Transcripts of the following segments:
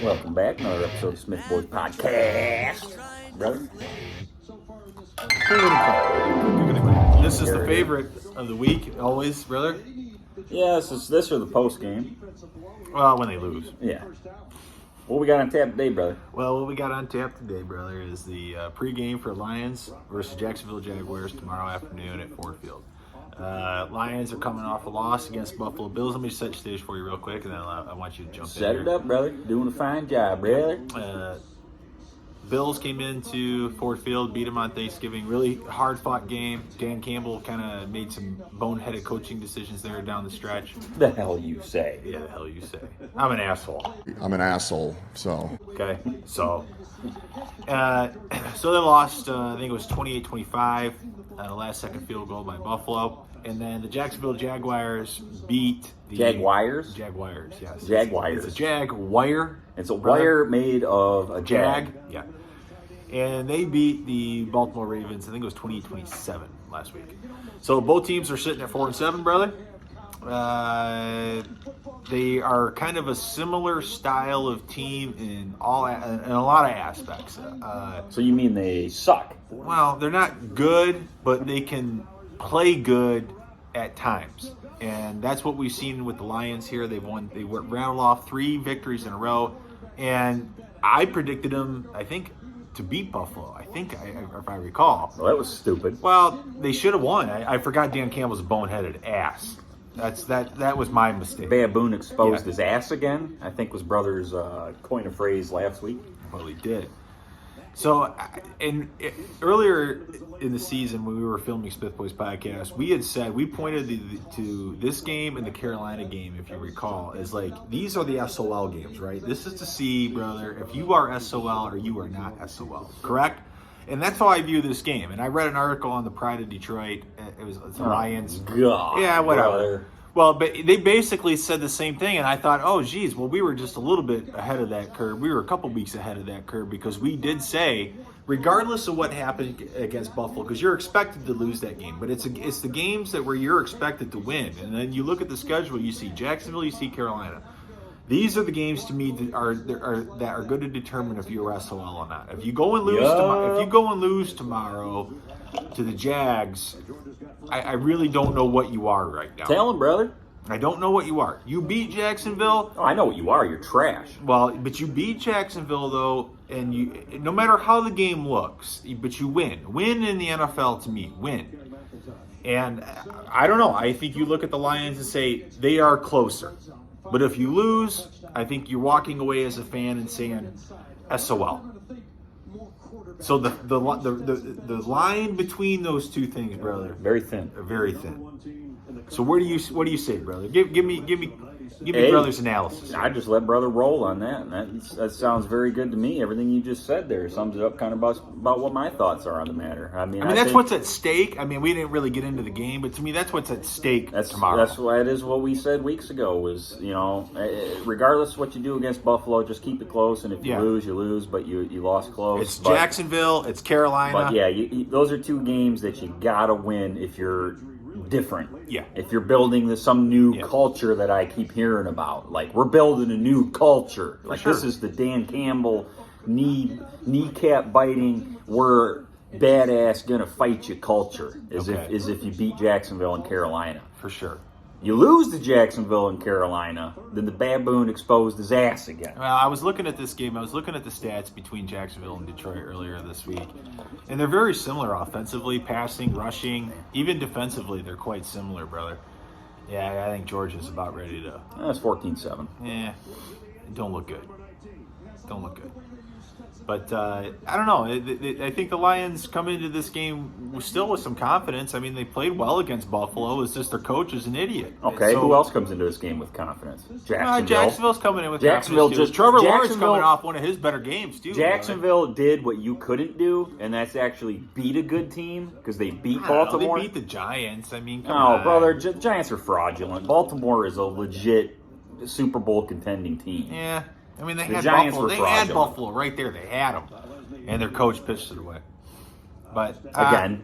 Welcome back, another episode of Smith Boys Podcast. Brother? This is the favorite of the week, always, brother. Yeah, this or the post game. Well, when they lose. Yeah. What we got on tap today, brother? Well, what we got on tap today, brother, is the pregame for Lions versus Jacksonville Jaguars tomorrow afternoon at Ford Field. Lions are coming off a loss against Buffalo Bills. Let me set the stage for you real quick, and then I want you to jump in. Set it up, brother. Doing a fine job, brother. Bills came into Ford Field, beat them on Thanksgiving. Really hard-fought game. Dan Campbell kind of made some boneheaded coaching decisions there down the stretch. The hell you say? Yeah, the hell you say. I'm an asshole. I'm an asshole, so. Okay, so they lost, I think it was 28-25, the last second field goal by Buffalo. And then the Jacksonville Jaguars beat the... Jaguars? Jaguars, yes. Jaguars. It's a jag-wire. It's a wire made of a jag. Yeah. And they beat the Baltimore Ravens, I think it was 28-27 last week. So both teams are sitting at 4-7, brother. They are kind of a similar style of team in a lot of aspects. So you mean they suck? Well, they're not good, but they can play good at times. And that's what we've seen with the Lions here. They rattled off 3 victories in a row. And I predicted them, I think, to beat Buffalo. I think, if I recall. Well, that was stupid. Well, they should have won. I forgot Dan Campbell's a boneheaded ass. That was my mistake. Baboon exposed his ass again, I think was brother's coin of phrase last week. Well, he did. So, earlier in the season when we were filming Smith Boys Podcast, we had said, we pointed to this game and the Carolina game, if you recall, as like, these are the SOL games, right? This is to see, brother, if you are SOL or you are not SOL, correct? And that's how I view this game. And I read an article on the Pride of Detroit. It's the Lions. God, yeah, whatever. Brother. Well, but they basically said the same thing, and I thought, oh, geez, well, we were just a little bit ahead of that curve. We were a couple weeks ahead of that curve because we did say, regardless of what happened against Buffalo, because you're expected to lose that game, but it's the games where you're expected to win. And then you look at the schedule, you see Jacksonville, you see Carolina. These are the games to me that are going to determine if you're SOL or not. If you go and lose tomorrow to the Jags, I really don't know what you are right now. Tell him, brother. I don't know what you are. You beat Jacksonville. Oh, I know what you are. You're trash. Well, but you beat Jacksonville, though, and you, no matter how the game looks, but you win. Win in the NFL, to me, win. And I don't know. I think you look at the Lions and say they are closer. But if you lose, I think you're walking away as a fan and saying SOL. So the line between those two things, brother, very thin. Very thin. So what do you say, brother? Give me brother's analysis. I just let brother roll on that, and that sounds very good to me. Everything you just said there sums it up kind of about what my thoughts are on the matter. I mean, that's what's at stake. I mean, we didn't really get into the game, but to me, that's what's at stake tomorrow. That's why it is what we said weeks ago was, regardless of what you do against Buffalo, just keep it close, and if you lose, you lose, but you lost close. It's Jacksonville, it's Carolina. But yeah, those are 2 games that you gotta win if you're different. Yeah. If you're building some new culture that I keep hearing about, like we're building a new culture. Like this is the Dan Campbell kneecap biting, we're badass gonna fight you culture. As if you beat Jacksonville and Carolina. For sure. You lose to Jacksonville and Carolina, then the baboon exposed his ass again. Well, I was looking at this game. I was looking at the stats between Jacksonville and Detroit earlier this week. And they're very similar offensively, passing, rushing. Even defensively, they're quite similar, brother. Yeah, I think Georgia's about ready to... That's 14-7. Yeah, don't look good. Don't look good. But I don't know. I think the Lions come into this game still with some confidence. I mean, they played well against Buffalo. It's just their coach is an idiot. Okay, so, who else comes into this game with confidence? Jacksonville. Jacksonville's coming in with confidence. Trevor Lawrence coming off one of his better games, too. Jacksonville did what you couldn't do, and that's actually beat a good team because they beat Baltimore. They beat the Giants. I mean, come on. Brother, Giants are fraudulent. Baltimore is a legit Super Bowl contending team. Yeah. I mean, they had Buffalo. They had Buffalo right there. They had them. And their coach pitched it away. But again,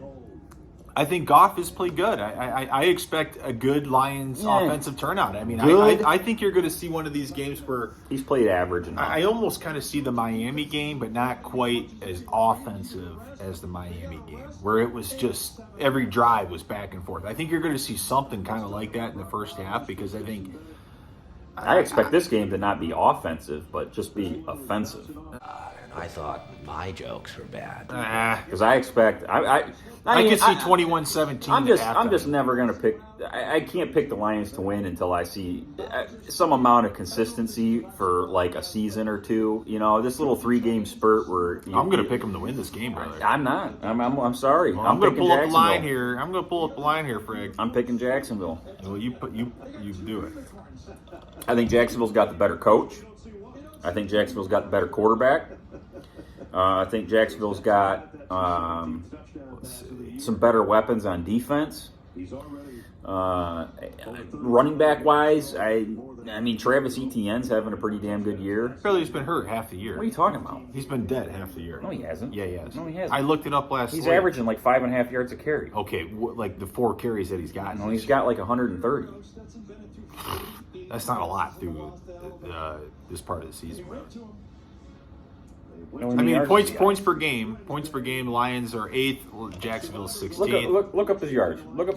I think Goff has played good. I expect a good Lions offensive turnout. I mean, I think you're going to see one of these games where he's played average enough. I almost kind of see the Miami game, but not quite as offensive as the Miami game, where it was just every drive was back and forth. I think you're going to see something kind of like that in the first half, because I expect this game to not be offensive, but just be offensive. I thought my jokes were bad. Because I expect I could see 21-17. I'm just never gonna pick. I can't pick the Lions to win until I see some amount of consistency for like a season or two. You know, this little 3-game spurt where I'm gonna pick them to win this game, brother. I'm not. I'm sorry. Well, I'm gonna pull up the line here. I'm gonna pull up the line here, Frig. I'm picking Jacksonville. Well, you do it. I think Jacksonville's got the better coach. I think Jacksonville's got the better quarterback. I think Jacksonville's got some better weapons on defense. Running back wise, I mean Travis Etienne's having a pretty damn good year. Apparently he's been hurt half the year. What are you talking about? He's been dead half the year. No, he hasn't. Yeah, he has. No, he hasn't. I looked it up last He's week. averaging like 5.5 yards a carry. Okay, like the 4 carries that he's gotten. No, he's got like 130. That's not a lot through this part of the season. I mean, points per game. Lions are 8th. Jacksonville's 16th. Look up his yards. Pull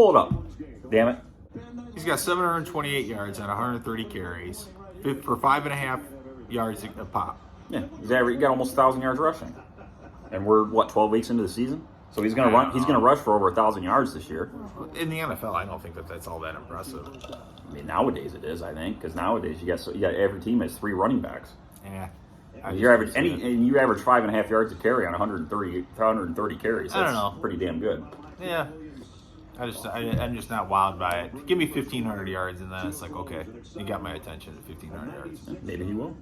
it up. Damn it. He's got 728 yards on 130 carries for 5.5 yards a pop. Yeah, he got almost 1,000 yards rushing, and we're 12 weeks into the season. So he's gonna run. He's gonna rush for over 1,000 yards this year. In the NFL, I don't think that's all that impressive. I mean, nowadays it is. I think because nowadays you got every team has 3 running backs. Yeah. You average 5.5 yards a carry on 130 carries. That's I don't know. Pretty damn good. Yeah. I'm just not wowed by it. Give me 1,500 yards, and then it's like, okay, you got my attention at 1,500 yards. Maybe he will.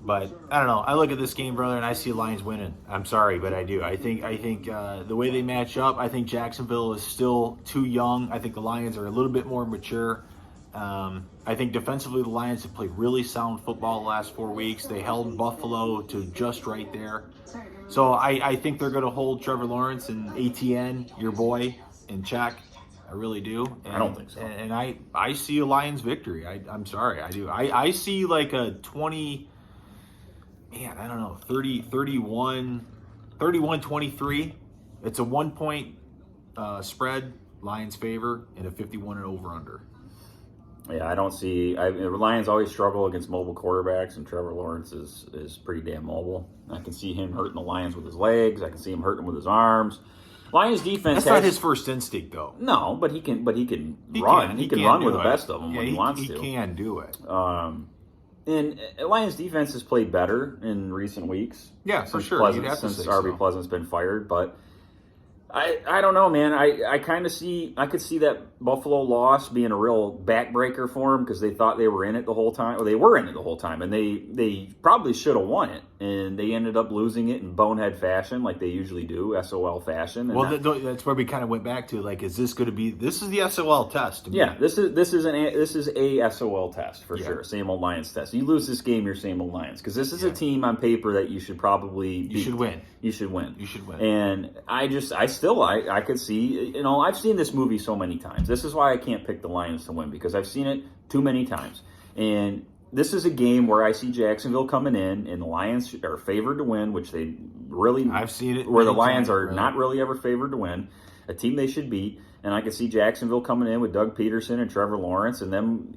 But I don't know. I look at this game, brother, and I see Lions winning. I'm sorry, but I do. I think the way they match up, I think Jacksonville is still too young. I think the Lions are a little bit more mature. I think defensively the Lions have played really sound football the last 4 weeks. They held Buffalo to just right there. So I think they're going to hold Trevor Lawrence and ATN, your boy, in check. I really do. I don't think so. And I see a Lions victory. I'm sorry, I do. I see like a 20, man, I don't know, 31-23. It's a 1-point spread, Lions favor, and a 51 and over-under. Yeah, I don't see. The Lions always struggle against mobile quarterbacks, and Trevor Lawrence is pretty damn mobile. I can see him hurting the Lions with his legs. I can see him hurting with his arms. Lions defense. That's not his first instinct, though. No, but he can run. He can run with the best of them when he wants to. He can do it. And Lions defense has played better in recent weeks. Yeah, for sure. Since R.B. Pleasant's been fired, but. I don't know, man. I could see that Buffalo loss being a real backbreaker for them because they thought they were in it the whole time. Well, they were in it the whole time, and they probably should have won it, and they ended up losing it in bonehead fashion, like they usually do, SOL fashion. And that's where we kind of went back to, like, is this going to be? This is the SOL test. Yeah, this is a SOL test for sure. Same old Lions test. You lose this game, you're same old Lions because this is a team on paper that you should probably beat. You should win. You should win. You should win. And I could see, I've seen this movie so many times. This is why I can't pick the Lions to win because I've seen it too many times. And this is a game where I see Jacksonville coming in and the Lions are favored to win, which they really... I've seen it. Where the Lions are not really ever favored to win. A team they should beat. And I could see Jacksonville coming in with Doug Peterson and Trevor Lawrence and them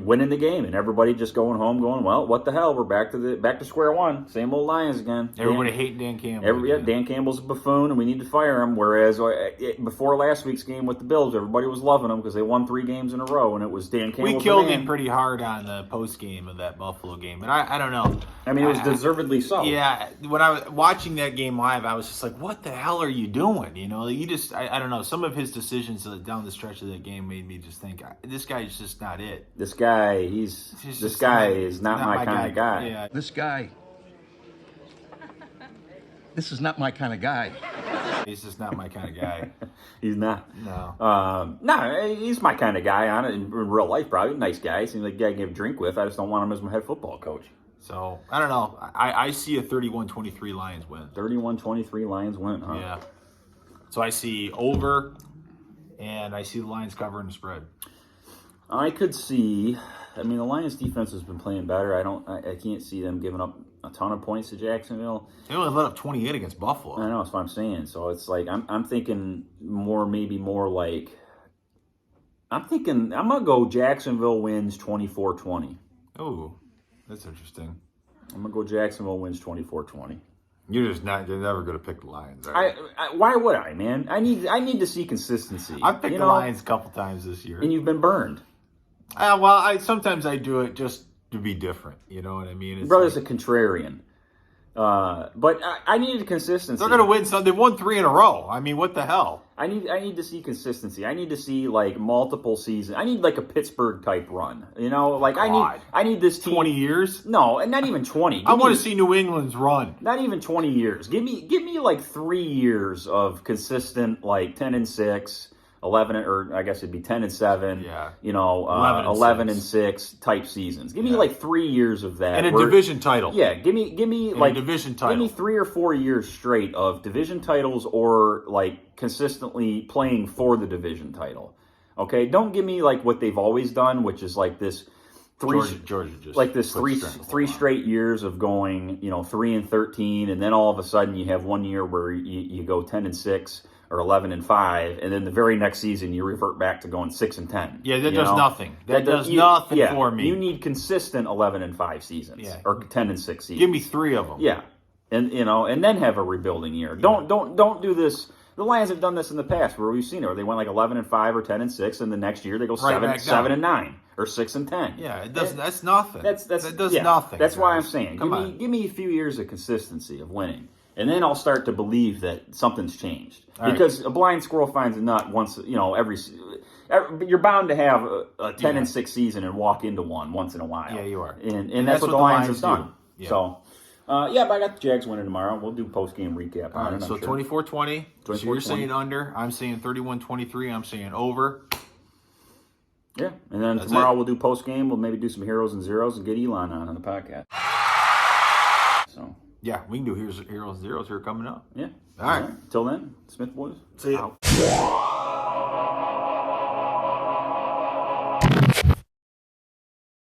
winning the game, and everybody just going home, going, "Well, what the hell? We're back to square one. Same old Lions again." Everybody hating Dan Campbell. Dan Campbell's a buffoon, and we need to fire him. Whereas before last week's game with the Bills, everybody was loving him because they won 3 games in a row, and it was Dan Campbell. We killed him pretty hard on the post game of that Buffalo game, but I don't know. I mean, it was deservedly so. Yeah, when I was watching that game live, I was just like, "What the hell are you doing?" You know, I don't know. Some of his decisions down the stretch of that game made me just think, this guy is just not it. This guy is not my kind of guy. Yeah. This is not my kind of guy. He's just not my kind of guy. He's not. No. No, he's my kind of guy in real life, probably. Nice guy. Seems like a guy I can have a drink with. I just don't want him as my head football coach. So, I don't know. I see a 31-23 Lions win. 31-23 Lions win, huh? Yeah. So I see over, and I see the Lions covering the spread. I could see. I mean, the Lions defense has been playing better. I can't see them giving up a ton of points to Jacksonville. They only let up 28 against Buffalo. I know, that's what I'm saying. So it's like I'm thinking more like I'm gonna go Jacksonville wins 24-20. Oh, that's interesting. I'm gonna go Jacksonville wins 24-20. You're never going to pick the Lions. Are you? Why would I, man? I need to see consistency. I've picked the Lions a couple times this year. And you've been burned. Well, sometimes I do it just to be different. You know what I mean? It's Brother's a contrarian. But I needed consistency. They're going to win some. They've won 3 in a row. I mean, what the hell? I need to see consistency. I need to see like multiple seasons. I need like a Pittsburgh type run. You know, like God. I need this team 20 years? No, and not even 20. I want to see New England's run. Not even 20 years. Give me like 3 years of consistent like 10-6, 11 or I guess it'd be 10-7. Yeah. You know, 11-6 type seasons. Give me like 3 years of that. And a division title. Yeah, give me like a division title. Give me 3 or 4 years straight of division titles or like consistently playing for the division title. Okay, don't give me like what they've always done, which is like this Georgia just like this three straight years of going 3-13, and then all of a sudden you have 1 year where you go 10-6 or 11-5, and then the very next season you revert back to going 6-10. Yeah, that does nothing. That does nothing for me. You need consistent 11-5 seasons or 10-6 seasons. Give me 3 of them. Yeah, and then have a rebuilding year. Don't do this. The Lions have done this in the past where we've seen it, where they went like 11-5 or 10-6, and the next year they go 7-9 or 6-10. Yeah, it does. That's nothing. That does nothing. That's why I'm saying, give me a few years of consistency of winning, and then I'll start to believe that something's changed. Because a blind squirrel finds a nut once. Every you're bound to have a 10-6 season and walk into one once in a while. Yeah, you are, and that's what the Lions have done. Yeah. So. But I got the Jags winning tomorrow. We'll do post-game recap. All right, so 24-20. So you're saying under. I'm saying 31-23. I'm saying over. Yeah, and then tomorrow we'll do post-game. We'll maybe do some heroes and zeros and get Elon on the podcast. So yeah, we can do heroes and zeros here coming up. Yeah. All right. Till then, Smith boys. See ya.